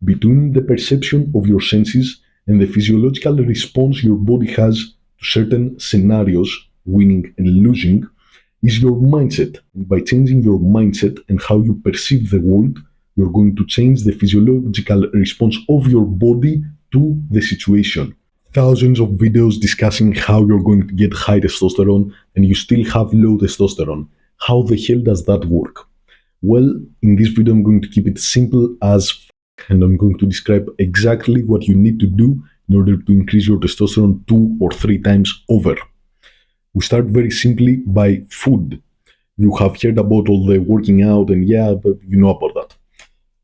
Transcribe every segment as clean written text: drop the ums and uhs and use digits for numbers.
between the perception of your senses and the physiological response your body has to certain scenarios, winning and losing, is your mindset. By changing your mindset and how you perceive the world, you're going to change the physiological response of your body to the situation. Thousands of videos discussing how you're going to get high testosterone and you still have low testosterone. How the hell does that work? Well, in this video, I'm going to keep it simple as and I'm going to describe exactly what you need to do in order to increase your testosterone 2 or 3 times over. We start very simply by food. You have heard about all the working out, and yeah, but you know about that.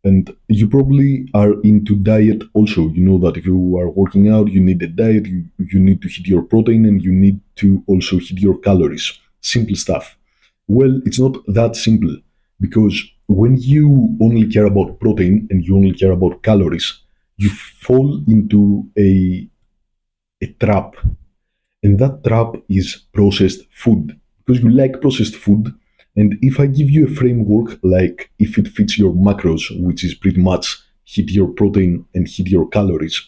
And you probably are into diet also. You know that if you are working out, you need a diet, you need to hit your protein, and you need to also hit your calories. Simple stuff. Well, it's not that simple because when you only care about protein and you only care about calories, you fall into a trap. And that trap is processed food because you like processed food. And if I give you a framework, like if it fits your macros, which is pretty much hit your protein and hit your calories,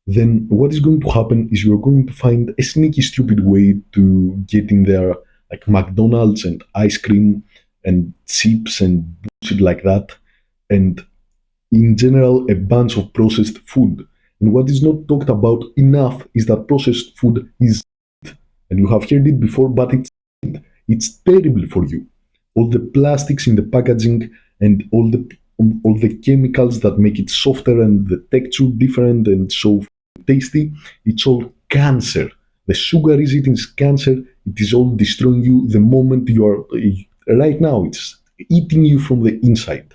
then what is going to happen is you're going to find a sneaky, stupid way to get in there, like McDonald's and ice cream and chips and bullshit like that. And in general, a bunch of processed food. And what is not talked about enough is that processed food is, and you have heard it before, but it's terrible for you. All the plastics in the packaging and all the chemicals that make it softer and the texture different and so tasty, it's all cancer. The sugar is eating cancer. It is all destroying you the moment you are right now. It's eating you from the inside.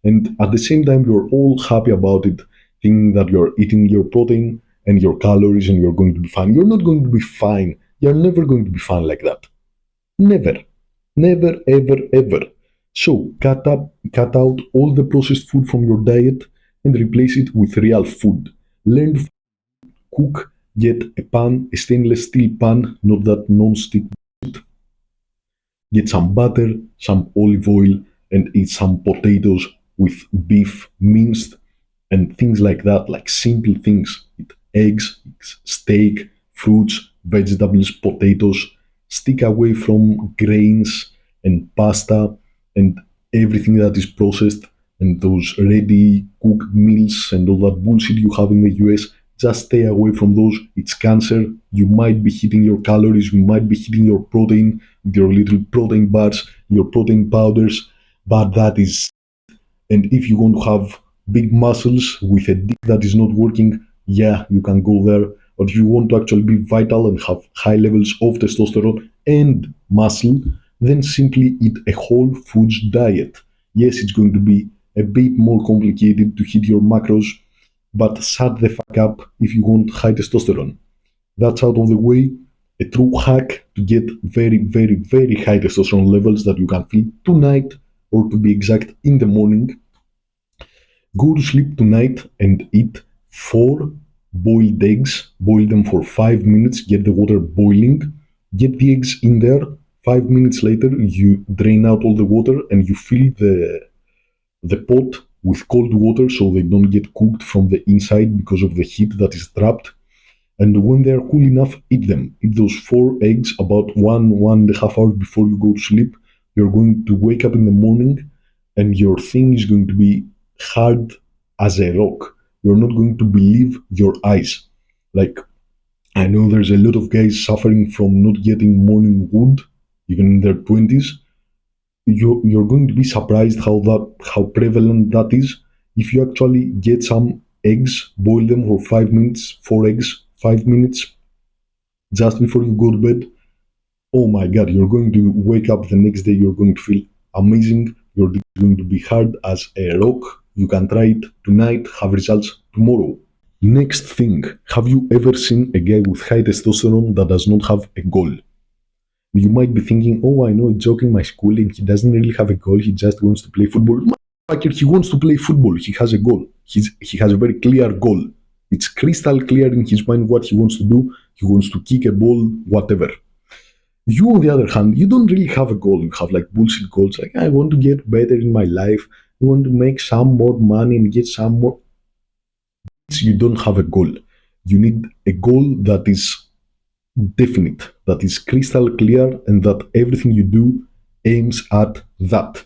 And at the same time, you're all happy about it, thinking that you're eating your protein and your calories and you're going to be fine. You're not going to be fine. You're never going to be fine like that. Never. Never, ever, ever. So cut out all the processed food from your diet and replace it with real food. Learn to cook. Get a pan, a stainless steel pan, not that non-stick. Get some butter, some olive oil, and eat some potatoes with beef minced and things like that, like simple things. Eat eggs, steak, fruits, vegetables, potatoes. Stick away from grains and pasta and everything that is processed and those ready cooked meals and all that bullshit you have in the US. Just stay away from those. It's cancer. You might be hitting your calories, you might be hitting your protein with your little protein bars, your protein powders, but that is. And if you want to have big muscles with a dick that is not working, yeah, you can go there. But if you want to actually be vital and have high levels of testosterone and muscle, then simply eat a whole foods diet. Yes, it's going to be a bit more complicated to hit your macros, but shut the fuck up if you want high testosterone. That's out of the way. A true hack to get very, very, very high testosterone levels that you can feel tonight, or to be exact, in the morning. Go to sleep tonight and eat 4 boiled eggs. Boil them for 5 minutes. Get the water boiling. Get the eggs in there. 5 minutes later, you drain out all the water and you fill the pot with cold water so they don't get cooked from the inside because of the heat that is trapped. And when they are cool enough, eat them. Eat those 4 eggs about 1.5 hours before you go to sleep. You're going to wake up in the morning and your thing is going to be hard as a rock. You're not going to believe your eyes. Like, I know there's a lot of guys suffering from not getting morning wood, even in their 20s. You're going to be surprised how prevalent that is. If you actually get some eggs, boil them for 5 minutes, 4 eggs, 5 minutes, just before you go to bed. Oh my god, you're going to wake up the next day, you're going to feel amazing, you're going to be hard as a rock. You can try it tonight, have results tomorrow. Next thing, have you ever seen a guy with high testosterone that does not have a goal? You might be thinking, oh, I know a joke in my school and he doesn't really have a goal, he just wants to play football. Motherfucker, he wants to play football, he has a goal. He has a very clear goal. It's crystal clear in his mind what he wants to do. He wants to kick a ball, whatever. You, on the other hand, you don't really have a goal. You have like bullshit goals, like I want to get better in my life, I want to make some more money and get some more. You don't have a goal. You need a goal that is definite, that is crystal clear, and that everything you do aims at that.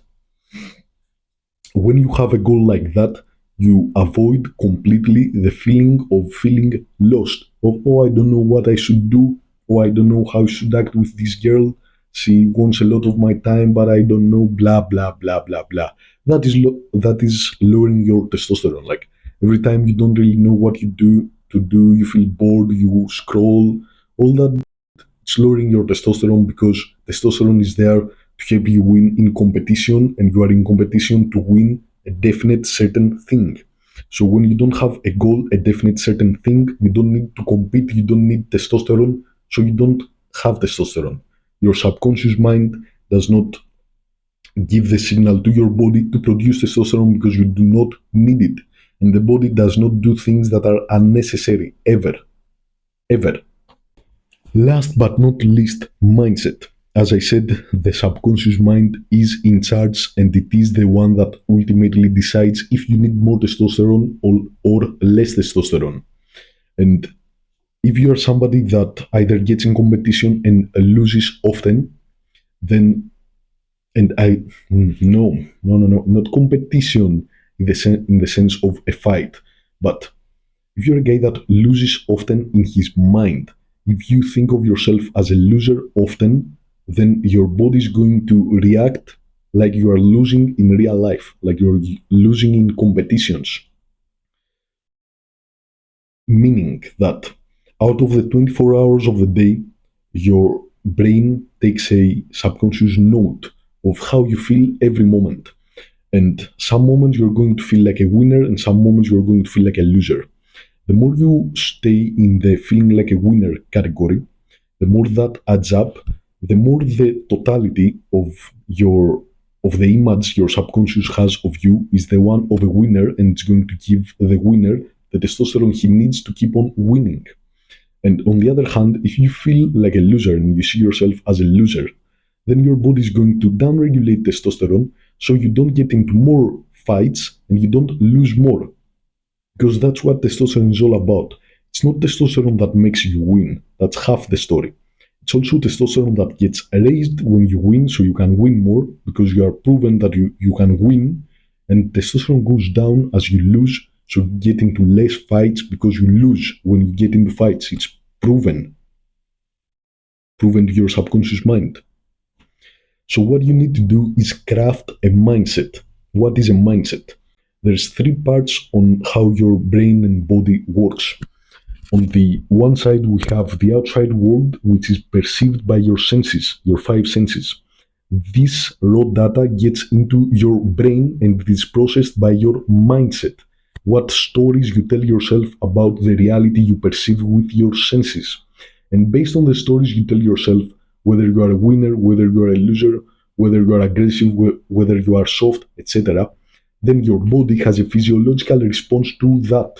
When you have a goal like that, you avoid completely the feeling of feeling lost. Of, oh, I don't know what I should do, or I don't know how I should act with this girl. She wants a lot of my time, but I don't know. Blah blah blah blah blah. That is lowering your testosterone. Like every time you don't really know what you do to do, you feel bored. You scroll. All that, it's lowering your testosterone because testosterone is there to help you win in competition, and you are in competition to win a definite certain thing. So when you don't have a goal, a definite certain thing, you don't need to compete, you don't need testosterone, so you don't have testosterone. Your subconscious mind does not give the signal to your body to produce testosterone because you do not need it. And the body does not do things that are unnecessary, ever. Ever. Last but not least, mindset. As I said, the subconscious mind is in charge, and it is the one that ultimately decides if you need more testosterone or less testosterone. And if you are somebody that either gets in competition and loses often, then, and I, no, not competition in the sense of a fight, but if you're a guy that loses often in his mind, if you think of yourself as a loser often, then your body is going to react like you are losing in real life, like you're losing in competitions. Meaning that out of the 24 hours of the day, your brain takes a subconscious note of how you feel every moment. And some moments you're going to feel like a winner, and some moments you're going to feel like a loser. The more you stay in the feeling like a winner category, the more that adds up, the more the totality of the image your subconscious has of you is the one of a winner, and it's going to give the winner the testosterone he needs to keep on winning. And on the other hand, if you feel like a loser and you see yourself as a loser, then your body is going to downregulate testosterone so you don't get into more fights and you don't lose more, because that's what testosterone is all about. It's not testosterone that makes you win. That's half the story. It's also testosterone that gets raised when you win, so you can win more because you are proven that you can win. And testosterone goes down as you lose, so you get into less fights because you lose when you get into fights. It's proven to your subconscious mind. So what you need to do is craft a mindset. What is a mindset? There's three parts on how your brain and body works. On the one side, we have the outside world, which is perceived by your senses, your five senses. This raw data gets into your brain and it is processed by your mindset. What stories you tell yourself about the reality you perceive with your senses. And based on the stories you tell yourself, whether you are a winner, whether you are a loser, whether you are aggressive, whether you are soft, etc., then your body has a physiological response to that.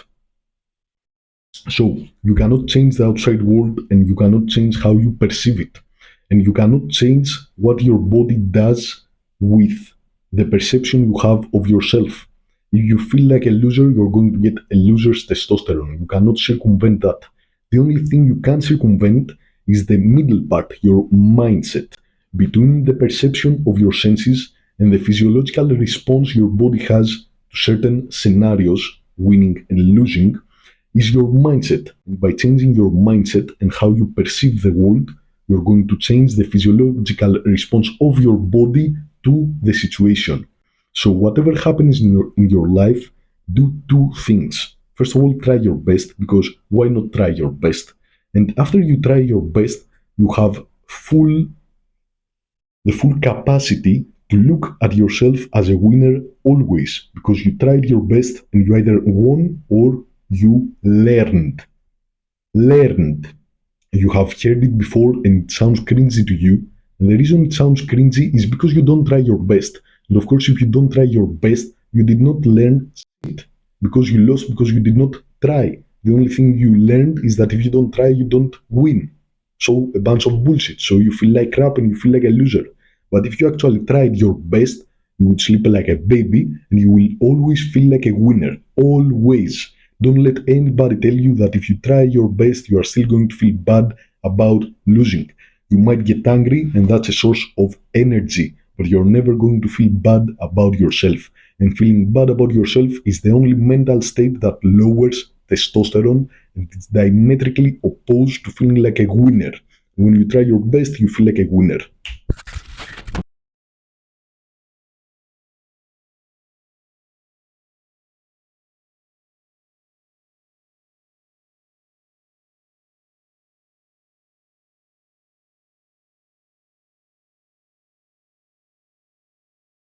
So you cannot change the outside world and you cannot change how you perceive it. And you cannot change what your body does with the perception you have of yourself. If you feel like a loser, you're going to get a loser's testosterone. You cannot circumvent that. The only thing you can circumvent is the middle part, your mindset, between the perception of your senses and the physiological response your body has to certain scenarios, winning and losing, is your mindset. By changing your mindset and how you perceive the world, you're going to change the physiological response of your body to the situation. So whatever happens in your life, do two things. First of all, try your best, because why not try your best? And after you try your best, you have the full capacity to look at yourself as a winner always, because you tried your best and you either won or you learned. Learned. You have heard it before and it sounds cringy to you. And the reason it sounds cringy is because you don't try your best. And of course, if you don't try your best, you did not learn it. Because you lost because you did not try. The only thing you learned is that if you don't try, you don't win. So a bunch of bullshit. So you feel like crap and you feel like a loser. But if you actually tried your best, you would sleep like a baby and you will always feel like a winner. Always. Don't let anybody tell you that if you try your best, you are still going to feel bad about losing. You might get angry, and that's a source of energy, but you're never going to feel bad about yourself. And feeling bad about yourself is the only mental state that lowers testosterone, and it's diametrically opposed to feeling like a winner. When you try your best, you feel like a winner.